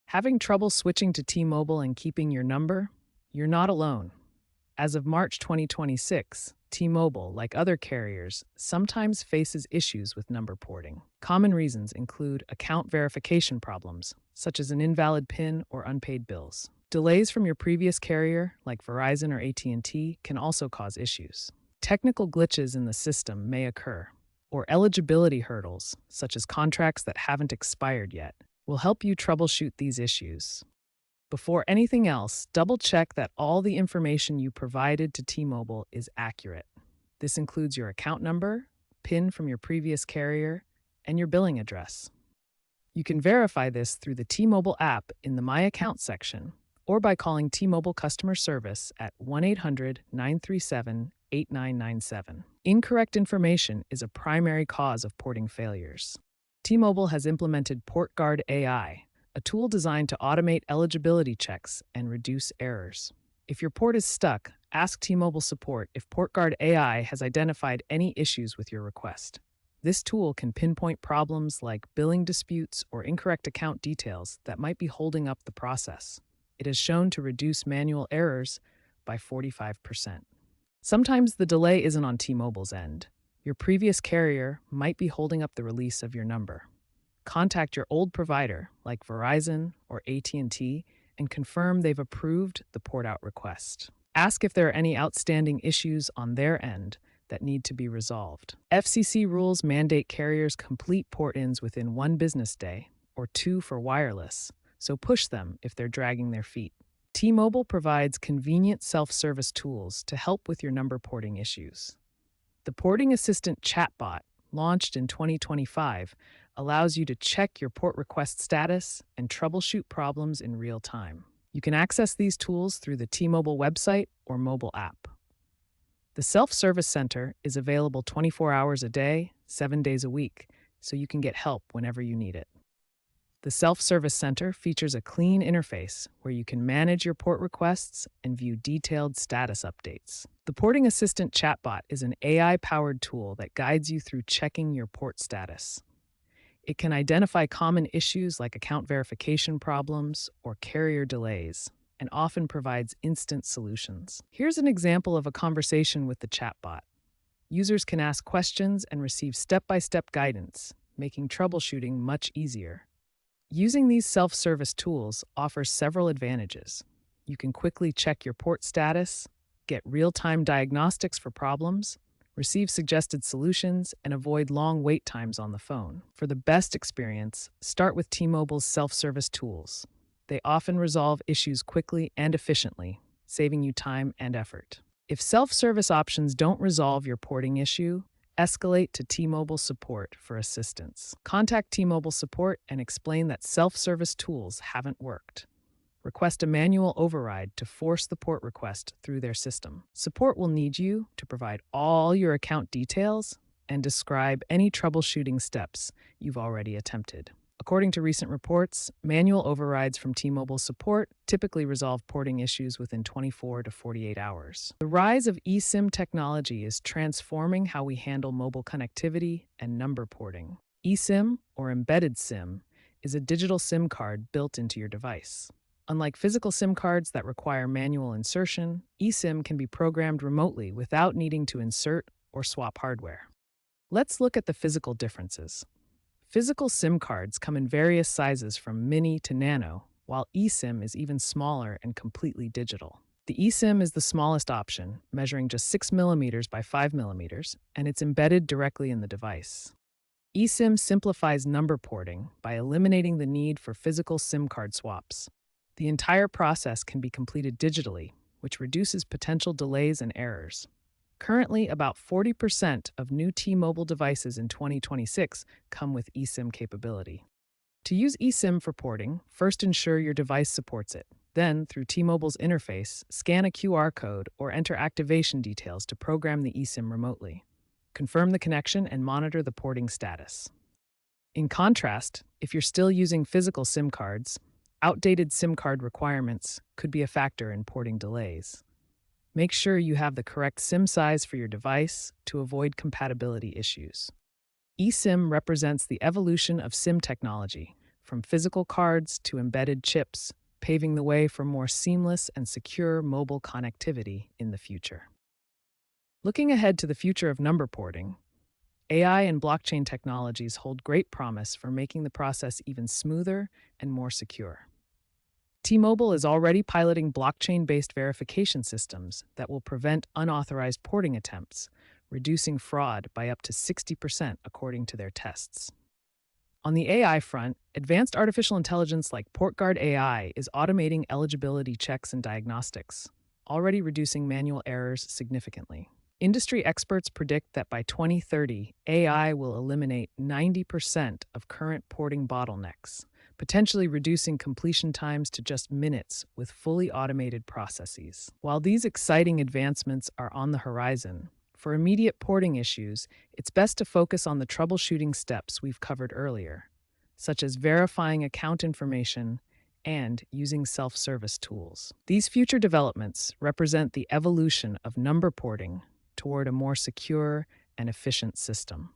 Having trouble switching to T-Mobile and keeping your number? You're not alone. As of March 2026, T-Mobile, like other carriers, sometimes faces issues with number porting. Common reasons include account verification problems, such as an invalid PIN or unpaid bills. Delays from your previous carrier, like Verizon or AT&T, can also cause issues. Technical glitches in the system may occur, or eligibility hurdles, such as contracts that haven't expired yet, will help you troubleshoot these issues. Before anything else, double-check that all the information you provided to T-Mobile is accurate. This includes your account number, PIN from your previous carrier, and your billing address. You can verify this through the T-Mobile app in the My Account section or by calling T-Mobile customer service at 1-800-937-8997. Incorrect information is a primary cause of porting failures. T-Mobile has implemented PortGuard AI, a tool designed to automate eligibility checks and reduce errors. If your port is stuck, ask T-Mobile support if PortGuard AI has identified any issues with your request. This tool can pinpoint problems like billing disputes or incorrect account details that might be holding up the process. It has shown to reduce manual errors by 45%. Sometimes the delay isn't on T-Mobile's end. Your previous carrier might be holding up the release of your number. Contact your old provider, like Verizon or AT&T, and confirm they've approved the port-out request. Ask if there are any outstanding issues on their end that need to be resolved. FCC rules mandate carriers complete port-ins within 1 business day, or 2 for wireless, so push them if they're dragging their feet. T-Mobile provides convenient self-service tools to help with your number porting issues. The Porting Assistant chatbot, launched in 2025, allows you to check your port request status and troubleshoot problems in real time. You can access these tools through the T-Mobile website or mobile app. The Self-Service Center is available 24 hours a day, 7 days a week, so you can get help whenever you need it. The Self-Service Center features a clean interface where you can manage your port requests and view detailed status updates. The Porting Assistant chatbot is an AI-powered tool that guides you through checking your port status. It can identify common issues like account verification problems or carrier delays, and often provides instant solutions. Here's an example of a conversation with the chatbot. Users can ask questions and receive step-by-step guidance, making troubleshooting much easier. Using these self-service tools offers several advantages. You can quickly check your port status, get real-time diagnostics for problems, receive suggested solutions, and avoid long wait times on the phone. For the best experience, start with T-Mobile's self-service tools. They often resolve issues quickly and efficiently, saving you time and effort. If self-service options don't resolve your porting issue, escalate to T-Mobile support for assistance. Contact T-Mobile support and explain that self-service tools haven't worked. Request a manual override to force the port request through their system. Support will need you to provide all your account details and describe any troubleshooting steps you've already attempted. According to recent reports, manual overrides from T-Mobile support typically resolve porting issues within 24 to 48 hours. The rise of eSIM technology is transforming how we handle mobile connectivity and number porting. eSIM, or embedded SIM, is a digital SIM card built into your device. Unlike physical SIM cards that require manual insertion, eSIM can be programmed remotely without needing to insert or swap hardware. Let's look at the physical differences. Physical SIM cards come in various sizes from mini to nano, while eSIM is even smaller and completely digital. The eSIM is the smallest option, measuring just 6 millimeters by 5 millimeters, and it's embedded directly in the device. eSIM simplifies number porting by eliminating the need for physical SIM card swaps. The entire process can be completed digitally, which reduces potential delays and errors. Currently, about 40% of new T-Mobile devices in 2026 come with eSIM capability. To use eSIM for porting, first ensure your device supports it. Then, through T-Mobile's interface, scan a QR code or enter activation details to program the eSIM remotely. Confirm the connection and monitor the porting status. In contrast, if you're still using physical SIM cards, outdated SIM card requirements could be a factor in porting delays. Make sure you have the correct SIM size for your device to avoid compatibility issues. eSIM represents the evolution of SIM technology, from physical cards to embedded chips, paving the way for more seamless and secure mobile connectivity in the future. Looking ahead to the future of number porting, AI and blockchain technologies hold great promise for making the process even smoother and more secure. T-Mobile is already piloting blockchain-based verification systems that will prevent unauthorized porting attempts, reducing fraud by up to 60% according to their tests. On the AI front, advanced artificial intelligence like PortGuard AI is automating eligibility checks and diagnostics, already reducing manual errors significantly. Industry experts predict that by 2030, AI will eliminate 90% of current porting bottlenecks, potentially reducing completion times to just minutes with fully automated processes. While these exciting advancements are on the horizon, for immediate porting issues, it's best to focus on the troubleshooting steps we've covered earlier, such as verifying account information and using self-service tools. These future developments represent the evolution of number porting toward a more secure and efficient system.